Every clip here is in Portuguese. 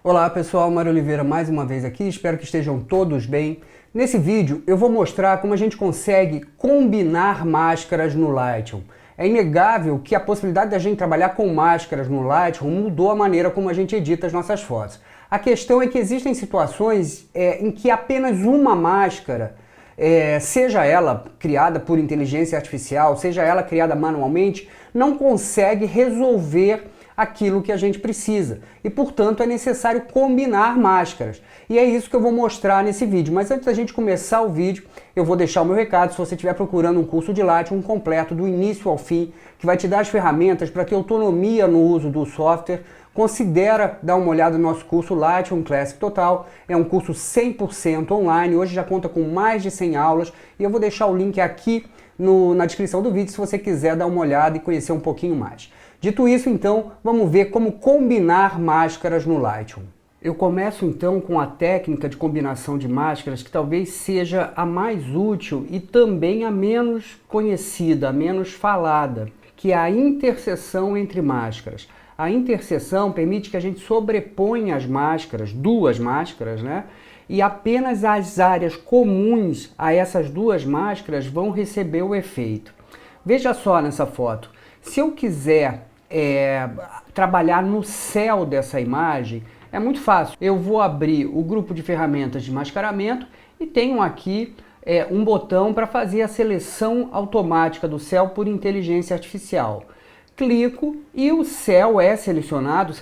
Olá pessoal, Mário Oliveira mais uma vez aqui, espero que estejam todos bem. Nesse vídeo eu vou mostrar como a gente consegue combinar máscaras no Lightroom. É inegável que a possibilidade da gente trabalhar com máscaras no Lightroom mudou a maneira como a gente edita as nossas fotos. A questão é que existem situações em que apenas uma máscara, seja ela criada por inteligência artificial, seja ela criada manualmente, não consegue resolver aquilo que a gente precisa e, portanto, é necessário combinar máscaras. E é isso que eu vou mostrar nesse vídeo. Mas antes da gente começar o vídeo, eu vou deixar o meu recado se você estiver procurando um curso de Lightroom completo, do início ao fim, que vai te dar as ferramentas para ter autonomia no uso do software. Considera dar uma olhada no nosso curso Lightroom Classic Total. É um curso 100% online, hoje já conta com mais de 100 aulas e eu vou deixar o link aqui na descrição do vídeo se você quiser dar uma olhada e conhecer um pouquinho mais. Dito isso, então, vamos ver como combinar máscaras no Lightroom. Eu começo então com a técnica de combinação de máscaras que talvez seja a mais útil e também a menos conhecida, a menos falada, que é a interseção entre máscaras. A interseção permite que a gente sobreponha as máscaras, duas máscaras, né? E apenas as áreas comuns a essas duas máscaras vão receber o efeito. Veja só nessa foto, se eu quiser trabalhar no céu dessa imagem, é muito fácil. Eu vou abrir o grupo de ferramentas de mascaramento e tenho aqui um botão para fazer a seleção automática do céu por inteligência artificial. Clico e o céu é selecionado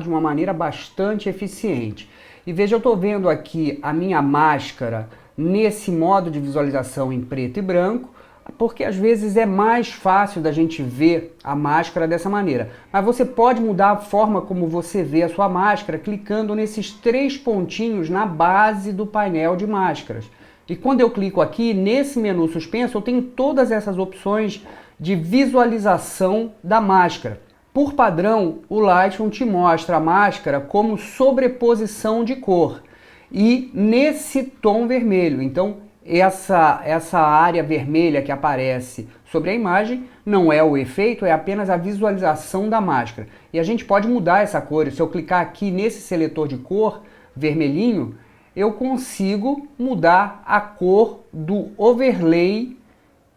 de uma maneira bastante eficiente. E veja, eu estou vendo aqui a minha máscara nesse modo de visualização em preto e branco, porque às vezes é mais fácil da gente ver a máscara dessa maneira. Mas você pode mudar a forma como você vê a sua máscara clicando nesses três pontinhos na base do painel de máscaras. E quando eu clico aqui, nesse menu suspenso, eu tenho todas essas opções de visualização da máscara. Por padrão, o Lightroom te mostra a máscara como sobreposição de cor e nesse tom vermelho. Então, essa área vermelha que aparece sobre a imagem não é o efeito, é apenas a visualização da máscara. E a gente pode mudar essa cor. Se eu clicar aqui nesse seletor de cor vermelhinho, eu consigo mudar a cor do overlay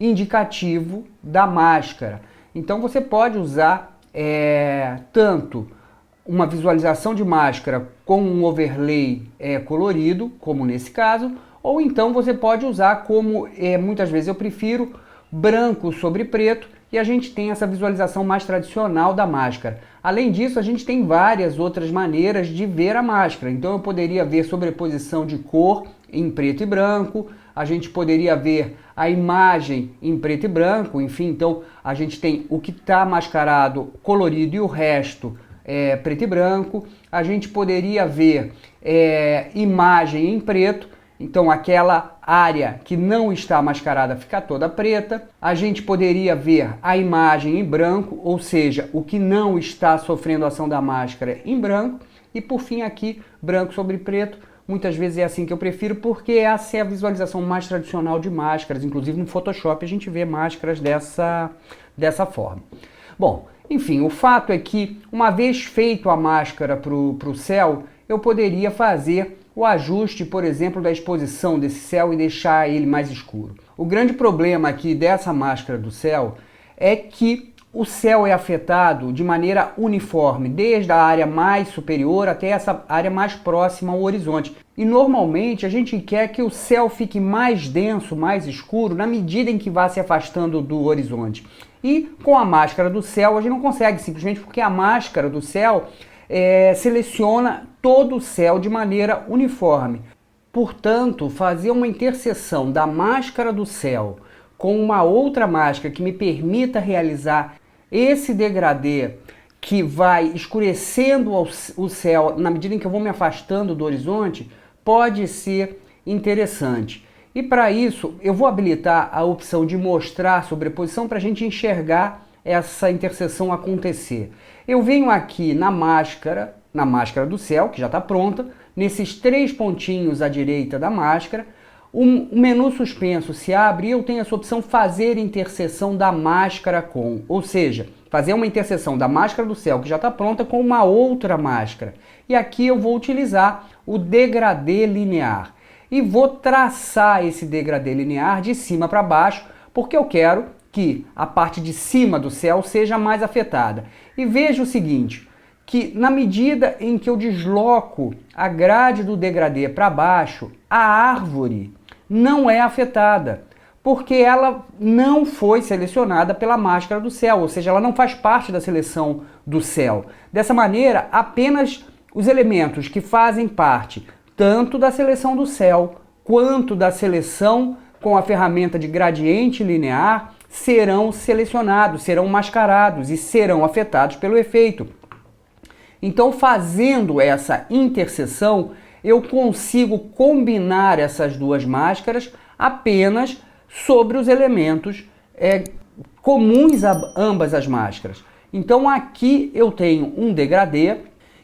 indicativo da máscara. Então você pode usar tanto uma visualização de máscara com um overlay colorido, como nesse caso, ou então você pode usar como, muitas vezes eu prefiro, branco sobre preto, e a gente tem essa visualização mais tradicional da máscara. Além disso, a gente tem várias outras maneiras de ver a máscara. Então eu poderia ver sobreposição de cor em preto e branco, a gente poderia ver a imagem em preto e branco, enfim, então a gente tem o que está mascarado colorido e o resto preto e branco. A gente poderia ver imagem em preto, então aquela área que não está mascarada fica toda preta. A gente poderia ver a imagem em branco, ou seja, o que não está sofrendo a ação da máscara em branco. E por fim aqui, branco sobre preto. Muitas vezes é assim que eu prefiro, porque essa é a visualização mais tradicional de máscaras. Inclusive no Photoshop a gente vê máscaras dessa forma. Bom, enfim, o fato é que uma vez feito a máscara para o céu, eu poderia fazer o ajuste, por exemplo, da exposição desse céu e deixar ele mais escuro. O grande problema aqui dessa máscara do céu é que o céu é afetado de maneira uniforme, desde a área mais superior até essa área mais próxima ao horizonte. E normalmente a gente quer que o céu fique mais denso, mais escuro, na medida em que vá se afastando do horizonte. E com a máscara do céu a gente não consegue, simplesmente porque a máscara do céu seleciona todo o céu de maneira uniforme. Portanto, fazer uma interseção da máscara do céu com uma outra máscara que me permita realizar esse degradê que vai escurecendo o céu na medida em que eu vou me afastando do horizonte, pode ser interessante. E para isso, eu vou habilitar a opção de mostrar sobreposição para a gente enxergar essa interseção acontecer. Eu venho aqui na máscara do céu, que já está pronta, nesses três pontinhos à direita da máscara, o menu suspenso se abre e eu tenho essa opção fazer interseção da máscara com, ou seja, fazer uma interseção da máscara do céu que já está pronta com uma outra máscara. E aqui eu vou utilizar o degradê linear e vou traçar esse degradê linear de cima para baixo, porque eu quero que a parte de cima do céu seja mais afetada. E veja o seguinte, que na medida em que eu desloco a grade do degradê para baixo, a árvore não é afetada, porque ela não foi selecionada pela máscara do céu, ou seja, ela não faz parte da seleção do céu. Dessa maneira, apenas os elementos que fazem parte tanto da seleção do céu quanto da seleção com a ferramenta de gradiente linear serão selecionados, serão mascarados e serão afetados pelo efeito. Então, fazendo essa interseção, eu consigo combinar essas duas máscaras apenas sobre os elementos comuns a ambas as máscaras. Então aqui eu tenho um degradê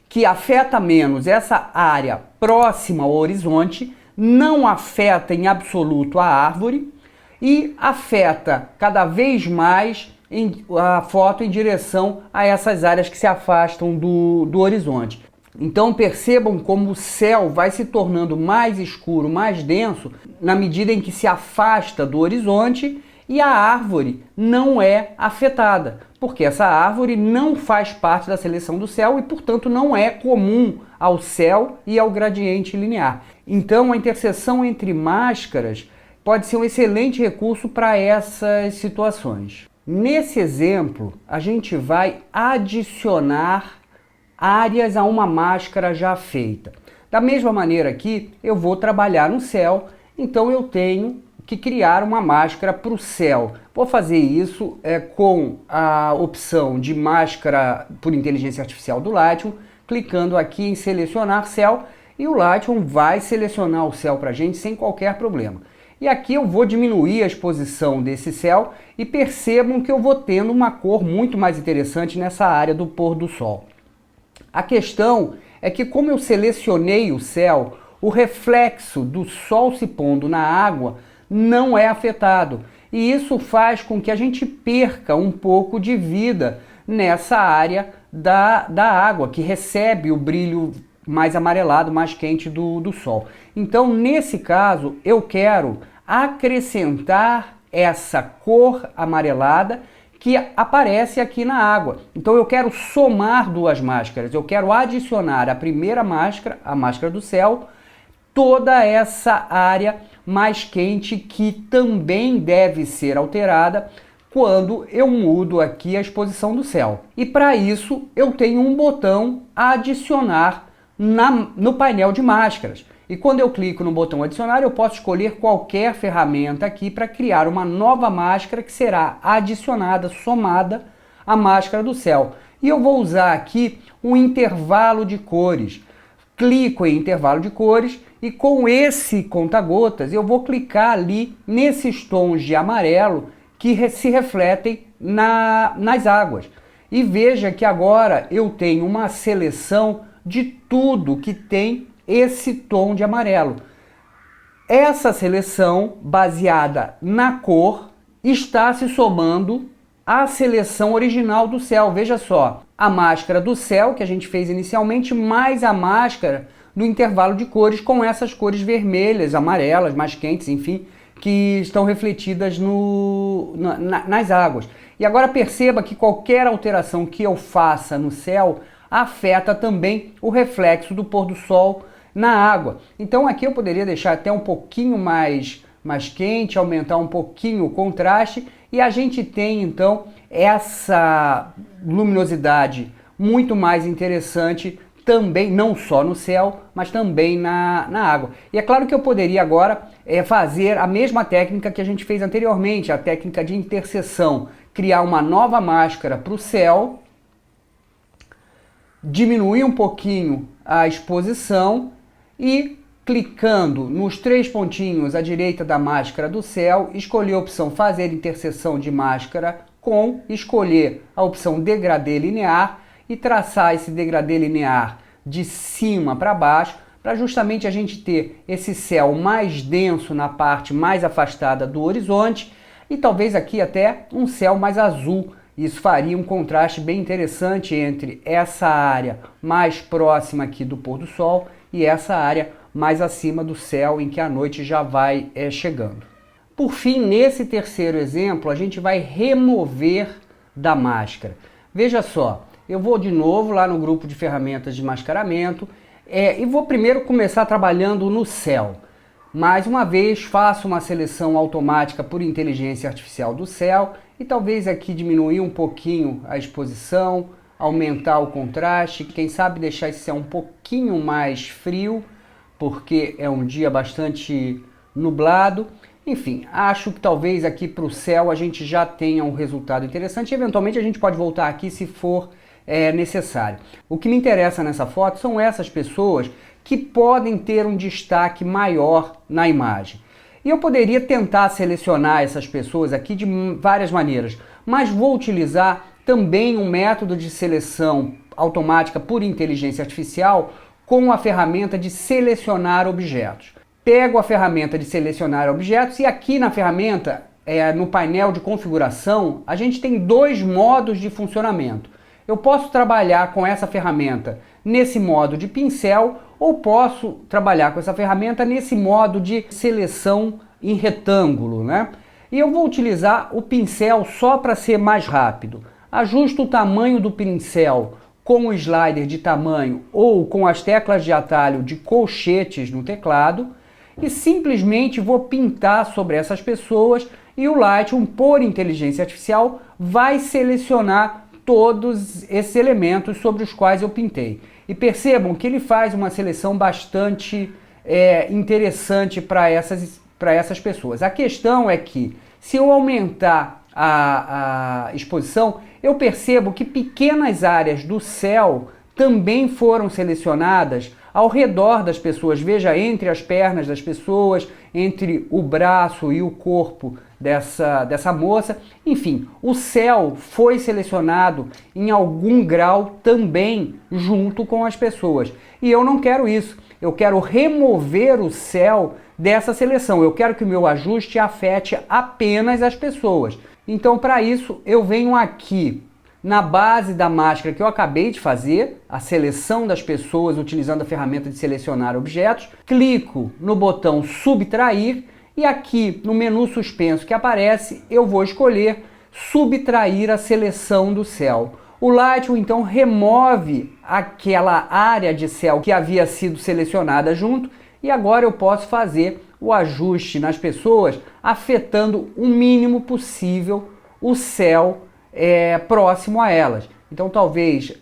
que afeta menos essa área próxima ao horizonte, não afeta em absoluto a árvore e afeta cada vez mais a foto em direção a essas áreas que se afastam do horizonte. Então percebam como o céu vai se tornando mais escuro, mais denso, na medida em que se afasta do horizonte e a árvore não é afetada, porque essa árvore não faz parte da seleção do céu e, portanto, não é comum ao céu e ao gradiente linear. Então a interseção entre máscaras pode ser um excelente recurso para essas situações. Nesse exemplo, a gente vai adicionar áreas a uma máscara já feita. Da mesma maneira aqui, eu vou trabalhar no céu, então eu tenho que criar uma máscara para o céu. Vou fazer isso com a opção de máscara por inteligência artificial do Lightroom, clicando aqui em selecionar céu, e o Lightroom vai selecionar o céu para a gente sem qualquer problema. E aqui eu vou diminuir a exposição desse céu e percebam que eu vou tendo uma cor muito mais interessante nessa área do pôr do sol. A questão é que, como eu selecionei o céu, o reflexo do sol se pondo na água não é afetado. E isso faz com que a gente perca um pouco de vida nessa área da água, que recebe o brilho mais amarelado, mais quente do sol. Então, nesse caso, eu quero acrescentar essa cor amarelada que aparece aqui na água. Então eu quero somar duas máscaras, eu quero adicionar a primeira máscara, a máscara do céu, toda essa área mais quente que também deve ser alterada quando eu mudo aqui a exposição do céu. E para isso eu tenho um botão adicionar no painel de máscaras. E quando eu clico no botão adicionar, eu posso escolher qualquer ferramenta aqui para criar uma nova máscara que será adicionada, somada à máscara do céu. E eu vou usar aqui um intervalo de cores. Clico em intervalo de cores e com esse conta-gotas eu vou clicar ali nesses tons de amarelo que se refletem nas águas. E veja que agora eu tenho uma seleção de tudo que tem esse tom de amarelo. Essa seleção, baseada na cor, está se somando à seleção original do céu. Veja só, a máscara do céu que a gente fez inicialmente, mais a máscara do intervalo de cores com essas cores vermelhas, amarelas, mais quentes, enfim, que estão refletidas nas águas. E agora perceba que qualquer alteração que eu faça no céu afeta também o reflexo do pôr do sol na água. Então aqui eu poderia deixar até um pouquinho mais quente, aumentar um pouquinho o contraste e a gente tem então essa luminosidade muito mais interessante também, não só no céu, mas também na água. E é claro que eu poderia agora fazer a mesma técnica que a gente fez anteriormente, a técnica de interseção, criar uma nova máscara para o céu, diminuir um pouquinho a exposição e clicando nos três pontinhos à direita da máscara do céu, escolher a opção fazer interseção de máscara com, escolher a opção degradê linear e traçar esse degradê linear de cima para baixo para justamente a gente ter esse céu mais denso na parte mais afastada do horizonte e talvez aqui até um céu mais azul. Isso faria um contraste bem interessante entre essa área mais próxima aqui do pôr do sol e essa área mais acima do céu em que a noite já vai chegando. Por fim, nesse terceiro exemplo, a gente vai remover da máscara. Veja só, eu vou de novo lá no grupo de ferramentas de mascaramento e vou primeiro começar trabalhando no céu. Mais uma vez, faço uma seleção automática por inteligência artificial do céu e talvez aqui diminuir um pouquinho a exposição, aumentar o contraste, quem sabe deixar esse céu um pouquinho mais frio, porque é um dia bastante nublado. Enfim, acho que talvez aqui para o céu a gente já tenha um resultado interessante e eventualmente a gente pode voltar aqui se for necessário. O que me interessa nessa foto são essas pessoas que podem ter um destaque maior na imagem. E eu poderia tentar selecionar essas pessoas aqui de várias maneiras, mas vou utilizar também um método de seleção automática por inteligência artificial com a ferramenta de selecionar objetos. Pego a ferramenta de selecionar objetos e aqui na ferramenta, no painel de configuração, a gente tem dois modos de funcionamento. Eu posso trabalhar com essa ferramenta nesse modo de pincel ou posso trabalhar com essa ferramenta nesse modo de seleção em retângulo, né? E eu vou utilizar o pincel só para ser mais rápido. Ajusto o tamanho do pincel com o slider de tamanho ou com as teclas de atalho de colchetes no teclado e simplesmente vou pintar sobre essas pessoas e o Lightroom, por inteligência artificial, vai selecionar todos esses elementos sobre os quais eu pintei. E percebam que ele faz uma seleção bastante interessante para essas pessoas. A questão é que, se eu aumentar a exposição, eu percebo que pequenas áreas do céu também foram selecionadas ao redor das pessoas. Veja, entre as pernas das pessoas, entre o braço e o corpo dessa moça. Enfim, o céu foi selecionado em algum grau também junto com as pessoas. E eu não quero isso. Eu quero remover o céu dessa seleção. Eu quero que o meu ajuste afete apenas as pessoas. Então, para isso, eu venho aqui na base da máscara que eu acabei de fazer, a seleção das pessoas utilizando a ferramenta de selecionar objetos, clico no botão subtrair e aqui no menu suspenso que aparece eu vou escolher subtrair a seleção do céu. O Lightroom então remove aquela área de céu que havia sido selecionada junto e agora eu posso fazer o ajuste nas pessoas afetando o mínimo possível o céu próximo a elas. Então talvez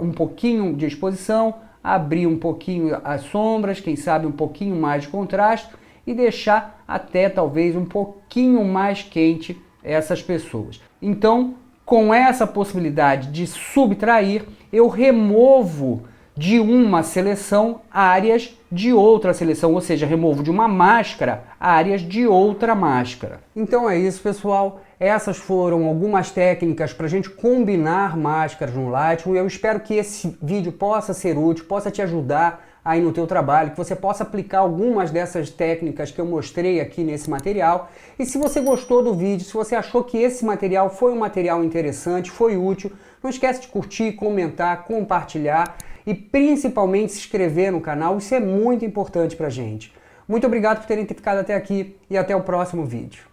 um pouquinho de exposição, abrir um pouquinho as sombras, quem sabe um pouquinho mais de contraste e deixar até talvez um pouquinho mais quente essas pessoas. Então, com essa possibilidade de subtrair, eu removo de uma seleção áreas de outra seleção, ou seja, removo de uma máscara áreas de outra máscara. Então é isso, pessoal. Essas foram algumas técnicas para a gente combinar máscaras no Lightroom. Eu espero que esse vídeo possa ser útil, possa te ajudar aí no teu trabalho, que você possa aplicar algumas dessas técnicas que eu mostrei aqui nesse material. E se você gostou do vídeo, se você achou que esse material foi um material interessante, foi útil, não esquece de curtir, comentar, compartilhar e principalmente se inscrever no canal. Isso é muito importante pra gente. Muito obrigado por terem ficado até aqui e até o próximo vídeo.